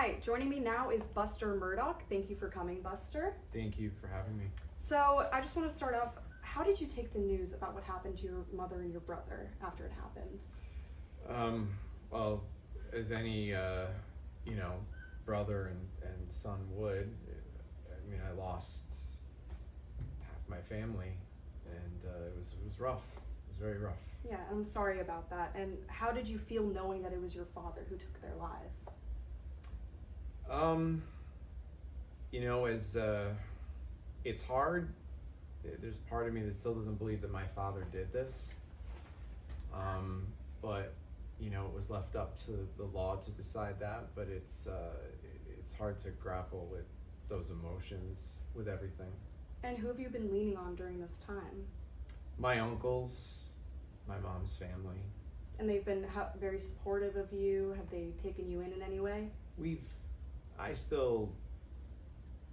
Hi, joining me now is Buster Murdoch. Thank you for coming, Buster. Thank you for having me. So I just want to start off, how did you take the news about what happened to your mother and your brother after it happened? Well, as any, brother and son would, I mean, I lost half my family, and it was rough. It was very rough. Yeah, I'm sorry about that. And how did you feel knowing that it was your father who took their lives? It's hard. There's part of me that still doesn't believe that my father did this. But it was left up to the law to decide that. But it's hard to grapple with those emotions, with everything. And who have you been leaning on during this time? My uncles, my mom's family. And they've been very supportive of you. Have they taken you in any way? I still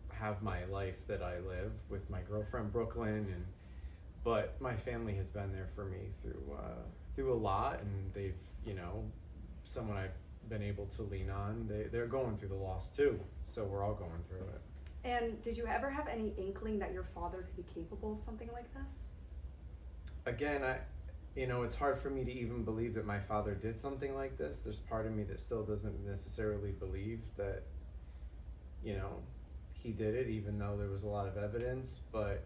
have my life that I live with my girlfriend Brooklyn, but my family has been there for me through a lot, and they've someone I've been able to lean on. They're going through the loss too, so we're all going through it. And did you ever have any inkling that your father could be capable of something like this? Again, it's hard for me to even believe that my father did something like this. There's part of me that still doesn't necessarily believe that he did it, even though there was a lot of evidence. But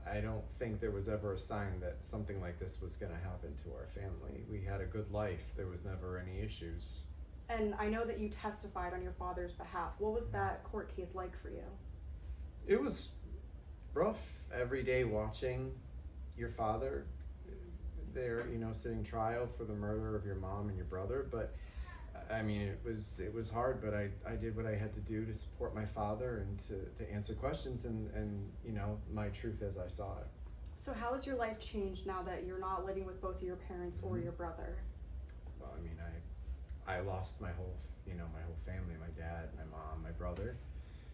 I don't think there was ever a sign that something like this was going to happen to our family. We had a good life. There was never any issues. And I know that you testified on your father's behalf. What was that court case like for you? It was rough every day watching your father there, sitting trial for the murder of your mom and your brother. But I mean, it was hard, but I did what I had to do to support my father and to answer questions and my truth as I saw it. So how has your life changed now that you're not living with both of your parents or your brother? Well, I mean, I lost my whole family, my dad, my mom, my brother.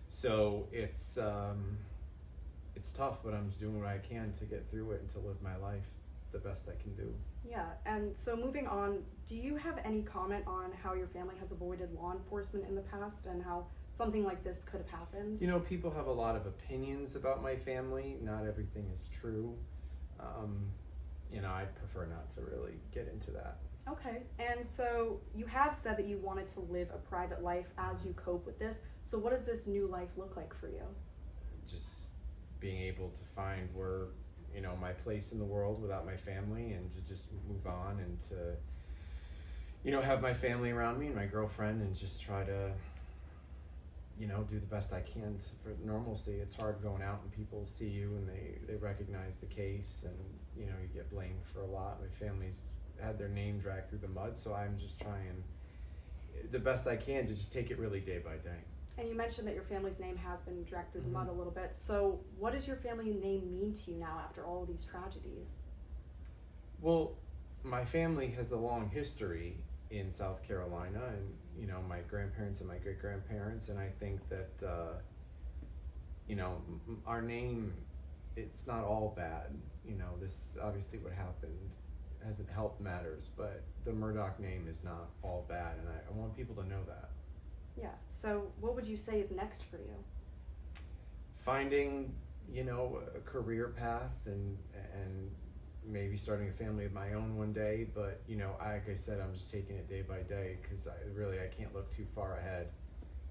So it's tough, but I'm just doing what I can to get through it and to live my life the best I can do. Yeah, and so moving on, do you have any comment on how your family has avoided law enforcement in the past and how something like this could have happened? People have a lot of opinions about my family. Not everything is true. I'd prefer not to really get into that. Okay, and so you have said that you wanted to live a private life as you cope with this. So what does this new life look like for you? Just being able to find where my place in the world without my family, and to just move on, and to have my family around me and my girlfriend, and just try to do the best I can for normalcy. It's hard going out and people see you and they recognize the case, and you get blamed for a lot. My family's had their name dragged through the mud, so I'm just trying the best I can to just take it really day by day. And you mentioned that your family's name has been dragged through the mud a little bit. So what does your family name mean to you now after all of these tragedies? Well, my family has a long history in South Carolina, and my grandparents and my great-grandparents, and I think that our name, it's not all bad. This obviously what happened hasn't helped matters, but the Murdoch name is not all bad, and I want people to know that. Yeah, so what would you say is next for you? Finding, a career path and maybe starting a family of my own one day, but like I said, I'm just taking it day by day, because I can't look too far ahead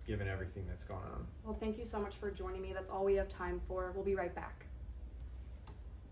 given everything that's gone on. Well, thank you so much for joining me. That's all we have time for. We'll be right back.